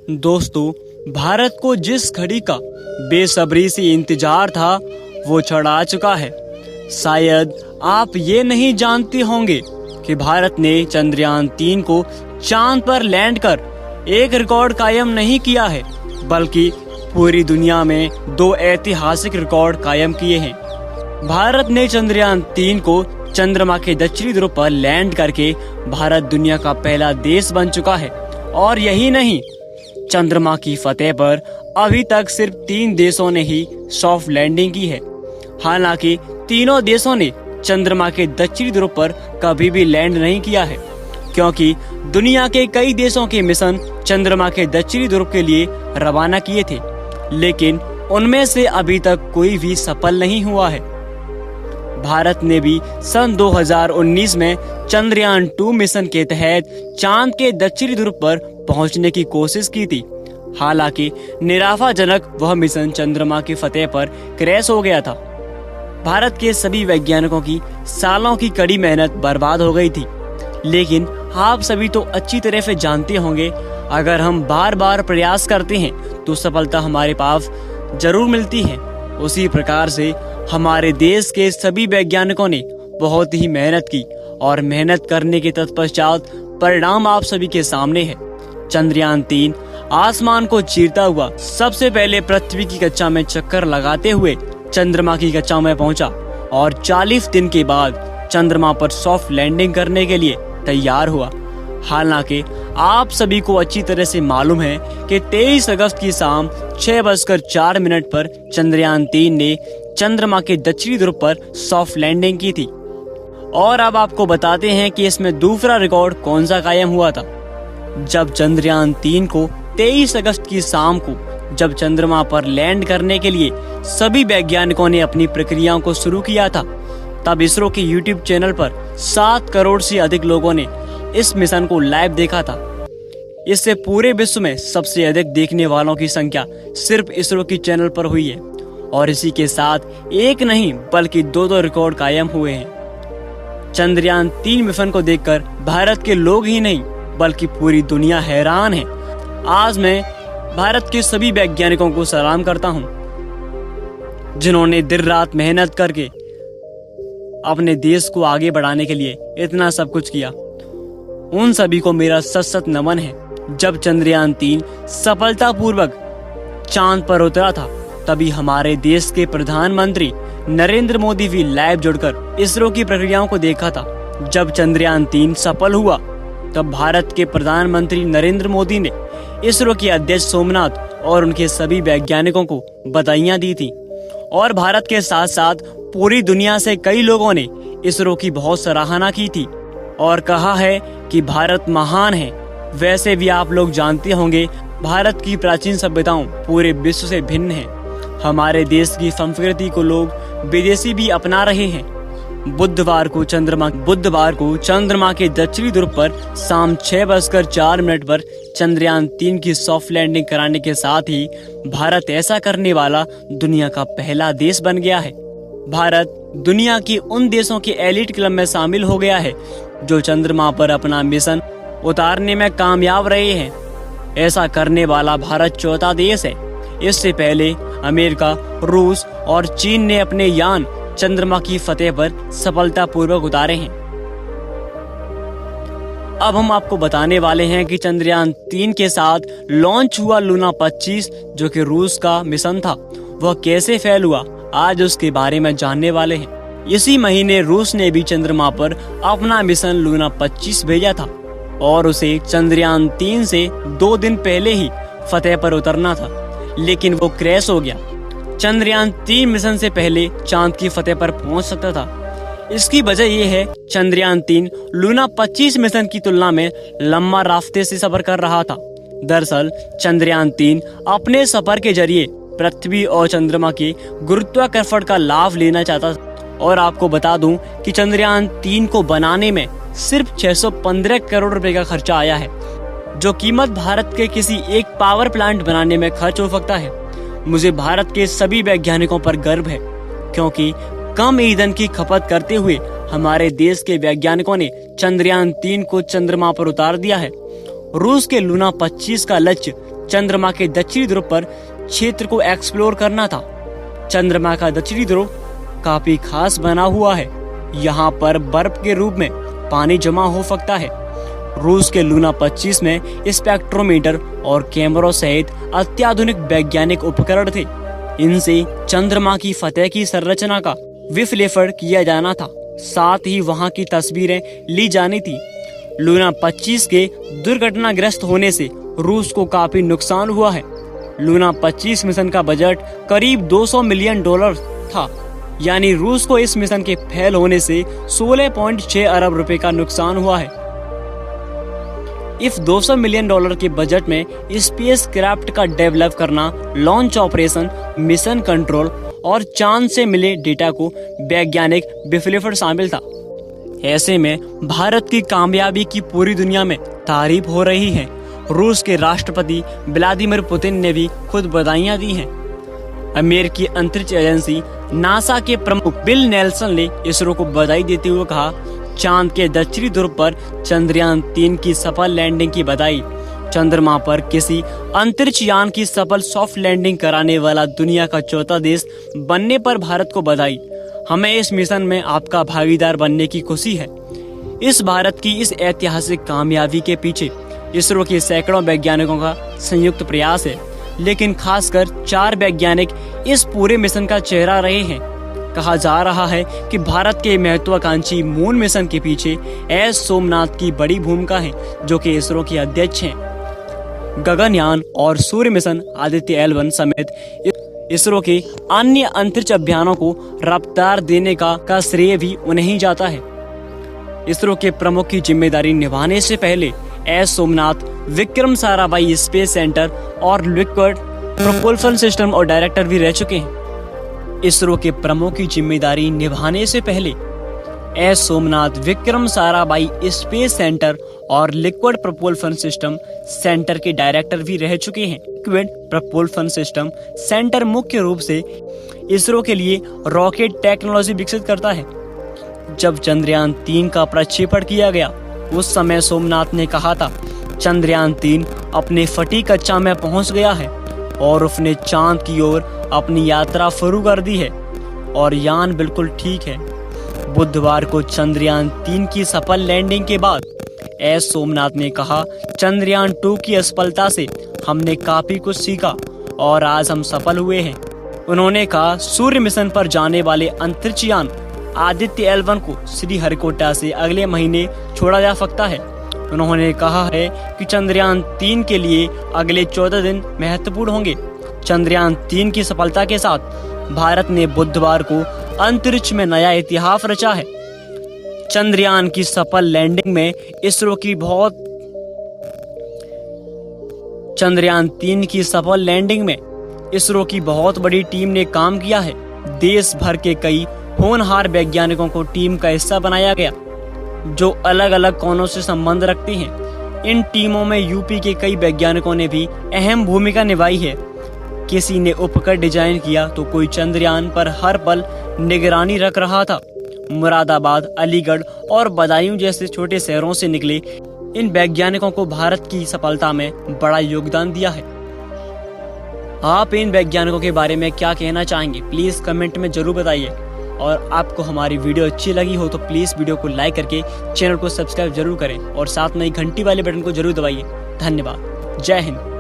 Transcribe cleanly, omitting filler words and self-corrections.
दोस्तों, भारत को जिस घड़ी का बेसब्री से इंतजार था वो क्षण आ चुका है। शायद आप ये नहीं जानते होंगे कि भारत ने चंद्रयान 3 को चांद पर लैंड कर एक रिकॉर्ड कायम नहीं किया है, बल्कि पूरी दुनिया में 2 ऐतिहासिक रिकॉर्ड कायम किए हैं। भारत ने चंद्रयान 3 को चंद्रमा के दक्षिणी ध्रुव पर लैंड करके भारत दुनिया का पहला देश बन चुका है। और यही नहीं, चंद्रमा की फतेह पर अभी तक सिर्फ 3 देशों ने ही सॉफ्ट लैंडिंग की है। हालांकि तीनों देशों ने चंद्रमा के दक्षिणी ध्रुव पर कभी भी लैंड नहीं किया है, क्योंकि दुनिया के कई देशों के मिशन चंद्रमा के दक्षिणी ध्रुव के लिए रवाना किए थे, लेकिन उनमें से अभी तक कोई भी सफल नहीं हुआ है। भारत ने भी सन 2019 में चंद्रयान 2 मिशन के तहत चांद के दक्षिणी ध्रुव पर पहुंचने की कोशिश की थी। हालांकि निराशाजनक वह मिशन चंद्रमा की फतेह पर क्रैश हो गया था। भारत के सभी वैज्ञानिकों की सालों की कड़ी मेहनत बर्बाद हो गई थी। लेकिन आप सभी तो अच्छी तरह से जानते होंगे, अगर हम बार बार प्रयास करते हैं तो सफलता हमारे पास जरूर मिलती है। उसी प्रकार से हमारे देश के सभी वैज्ञानिकों ने बहुत ही मेहनत की और मेहनत करने के तत्पश्चात परिणाम आप सभी के सामने है। चंद्रयान 3 आसमान को चीरता हुआ सबसे पहले पृथ्वी की कक्षा में चक्कर लगाते हुए चंद्रमा की कक्षा में पहुंचा और 40 दिन के बाद चंद्रमा पर सॉफ्ट लैंडिंग करने के लिए तैयार हुआ। हालांकि आप सभी को अच्छी तरह से मालूम है कि 23 अगस्त की शाम 6:04 पर चंद्रयान 3 ने चंद्रमा के दक्षिणी ध्रुव पर सॉफ्ट लैंडिंग की थी। और अब आपको बताते हैं कि इसमें दूसरा रिकॉर्ड कौन सा कायम हुआ था। जब चंद्रयान 3 को 23 अगस्त की शाम को जब चंद्रमा पर लैंड करने के लिए सभी वैज्ञानिकों ने अपनी प्रक्रियाओं को शुरू किया था, तब इसरो के यूट्यूब चैनल पर 7 करोड़ से अधिक लोगों ने इस मिशन को लाइव देखा था। इससे पूरे विश्व में सबसे अधिक देखने वालों की संख्या सिर्फ इसरो की चैनल पर हुई है। और इसी के साथ एक नहीं बल्कि 2 रिकॉर्ड कायम हुए हैं। चंद्रयान 3 मिशन को देखकर भारत के लोग ही नहीं बल्कि पूरी दुनिया हैरान है। आज मैं भारत के सभी वैज्ञानिकों को सलाम करता हूं, जिन्होंने दिन रात मेहनत करके अपने देश को आगे बढ़ाने के लिए इतना सब कुछ किया। उन सभी को मेरा सत नमन है। जब चंद्रयान 3 सफलतापूर्वक चांद पर उतरा था, तभी हमारे देश के प्रधानमंत्री नरेंद्र मोदी भी लाइव जुड़कर इसरो की प्रक्रियाओं को देखा था। जब चंद्रयान 3 सफल हुआ, तब भारत के प्रधानमंत्री नरेंद्र मोदी ने इसरो के अध्यक्ष सोमनाथ और उनके सभी वैज्ञानिकों को बधाइयां दी थी। और भारत के साथ साथ पूरी दुनिया से कई लोगों ने इसरो की बहुत सराहना की थी और कहा है कि भारत महान है। वैसे भी आप लोग जानते होंगे, भारत की प्राचीन सभ्यताओं पूरे विश्व से भिन्न है। हमारे देश की संस्कृति को लोग विदेशी भी अपना रहे हैं। बुधवार को चंद्रमा के दक्षिणी ध्रुव पर शाम 6:04 पर चंद्रयान 3 की सॉफ्ट लैंडिंग कराने के साथ ही भारत ऐसा करने वाला दुनिया का पहला देश बन गया है। भारत दुनिया की उन देशों के एलिट क्लब में शामिल हो गया है जो चंद्रमा पर अपना मिशन उतारने में कामयाब रहे हैं। ऐसा करने वाला भारत चौथा देश है। इससे पहले अमेरिका, रूस और चीन ने अपने यान चंद्रमा की फतेह पर सफलतापूर्वक उतारे हैं। अब हम आपको बताने वाले हैं कि चंद्रयान 3 के साथ लॉन्च हुआ लूना 25 जो कि रूस का मिशन था, वह कैसे फेल हुआ, आज उसके बारे में जानने वाले हैं। इसी महीने रूस ने भी चंद्रमा पर अपना मिशन लूना 25 भेजा था और उसे चंद्रयान 3 से 2 दिन पहले ही फतेह पर उतरना था, लेकिन वो क्रैश हो गया। चंद्रयान 3 मिशन से पहले चांद की फतेह पर पहुंच सकता था। इसकी वजह यह है, चंद्रयान 3 लूना 25 मिशन की तुलना में लंबा रास्ते से सफर कर रहा था। दरअसल चंद्रयान 3 अपने सफर के जरिए पृथ्वी और चंद्रमा के गुरुत्वाकर्षण का लाभ लेना चाहता था। और आपको बता दूं कि चंद्रयान 3 को बनाने में सिर्फ 615 करोड़ रुपए का खर्चा आया है, जो कीमत भारत के किसी एक पावर प्लांट बनाने में खर्च हो सकता है। मुझे भारत के सभी वैज्ञानिकों पर गर्व है, क्योंकि कम ईंधन की खपत करते हुए हमारे देश के वैज्ञानिकों ने चंद्रयान 3 को चंद्रमा पर उतार दिया है। रूस के लूना 25 का लक्ष्य चंद्रमा के दक्षिणी ध्रुव पर क्षेत्र को एक्सप्लोर करना था। चंद्रमा का दक्षिणी ध्रुव काफी खास बना हुआ है। यहाँ पर बर्फ के रूप में पानी जमा हो सकता है। रूस के लूना 25 में स्पेक्ट्रोमीटर और कैमरों सहित अत्याधुनिक वैज्ञानिक उपकरण थे। इनसे चंद्रमा की सतह की संरचना का विश्लेषण किया जाना था, साथ ही वहां की तस्वीरें ली जानी थी। लूना 25 के दुर्घटनाग्रस्त होने से रूस को काफी नुकसान हुआ है। लूना 25 मिशन का बजट करीब $200 मिलियन था, यानी रूस को इस मिशन के फेल होने से 16.6 अरब रुपए का नुकसान हुआ है। इस $200 मिलियन के बजट में स्पेस क्राफ्ट का डेवलप करना, लॉन्च ऑपरेशन, मिशन कंट्रोल और चांद से मिले डेटा को वैज्ञानिक विश्लेषण शामिल था। ऐसे में भारत की कामयाबी की पूरी दुनिया में तारीफ हो रही है। रूस के राष्ट्रपति व्लादिमीर पुतिन ने भी खुद बधाइयां दी हैं। अमेरिकी अंतरिक्ष एजेंसी नासा के प्रमुख बिल नेल्सन ने इसरो को बधाई देते हुए कहा, चांद के दक्षिणी ध्रुव पर चंद्रयान 3 की सफल लैंडिंग की बधाई। चंद्रमा पर किसी अंतरिक्ष यान की सफल सॉफ्ट लैंडिंग कराने वाला दुनिया का चौथा देश बनने पर भारत को बधाई। हमें इस मिशन में आपका भागीदार बनने की खुशी है। इस भारत की इस ऐतिहासिक कामयाबी के पीछे इसरो के सैकड़ों वैज्ञानिकों का संयुक्त प्रयास है, लेकिन खासकर 4 वैज्ञानिक इस पूरे मिशन का चेहरा रहे हैं। कहा जा रहा है कि भारत के महत्वाकांक्षी मून मिशन के पीछे एस सोमनाथ की बड़ी भूमिका है, जो कि इसरो के अध्यक्ष हैं। गगनयान और सूर्य मिशन आदित्य L1 समेत इसरो के अन्य अंतरिक्ष अभियानों को रफ्तार देने का श्रेय भी उन्हें ही जाता है। इसरो के प्रमुख की जिम्मेदारी निभाने से पहले S Somnath Vikram Sarabhai space centre और लिक्विड प्रोपल्शन सिस्टम और डायरेक्टर भी रह चुके हैं। इसरो के प्रमुख की जिम्मेदारी निभाने से पहले S Somnath Vikram Sarabhai space centre और लिक्विड प्रोपल्शन सिस्टम सेंटर के डायरेक्टर भी रह चुके हैं। लिक्विड प्रोपल्शन सिस्टम सेंटर मुख्य रूप से इसरो के लिए रॉकेट टेक्नोलॉजी विकसित करता है। जब चंद्रयान 3 का प्रक्षेपण किया गया, उस समय सोमनाथ ने कहा था, चंद्रयान 3 अपने सटीक कक्षा में पहुंच गया है और उसने चांद की ओर अपनी यात्रा शुरू कर दी है और यान बिल्कुल ठीक है। बुधवार को चंद्रयान 3 की सफल लैंडिंग के बाद एस सोमनाथ ने कहा, चंद्रयान 2 की असफलता से हमने काफी कुछ सीखा और आज हम सफल हुए हैं। उन्होंने कहा, सूर्य मिशन पर जाने वाले अंतरिक्ष यान आदित्य L1 को श्रीहरिकोटा से अगले महीने छोड़ा जा सकता है। उन्होंने कहा है कि चंद्रयान 3 के लिए अगले 14 दिन महत्वपूर्ण होंगे। चंद्रयान 3 की सफलता के साथ भारत ने बुधवार को अंतरिक्ष में नया इतिहास रचा है। चंद्रयान की सफल लैंडिंग में चंद्रयान 3 की सफल लैंडिंग में इसरो की बहुत बड़ी टीम ने काम किया है। देश भर के कई होनहार वैज्ञानिकों को टीम का हिस्सा बनाया गया, जो अलग अलग कोनों से संबंध रखते हैं। इन टीमों में यूपी के कई वैज्ञानिकों ने भी अहम भूमिका निभाई है। किसी ने उपकरण डिजाइन किया तो कोई चंद्रयान पर हर पल निगरानी रख रहा था। मुरादाबाद, अलीगढ़ और बदायूं जैसे छोटे शहरों से निकले इन वैज्ञानिकों को भारत की सफलता में बड़ा योगदान दिया है। आप इन वैज्ञानिकों के बारे में क्या कहना चाहेंगे, प्लीज कमेंट में जरूर बताइए। और आपको हमारी वीडियो अच्छी लगी हो तो प्लीज वीडियो को लाइक करके चैनल को सब्सक्राइब जरूर करें और साथ में घंटी वाले बटन को जरूर दबाइए। धन्यवाद। जय हिंद।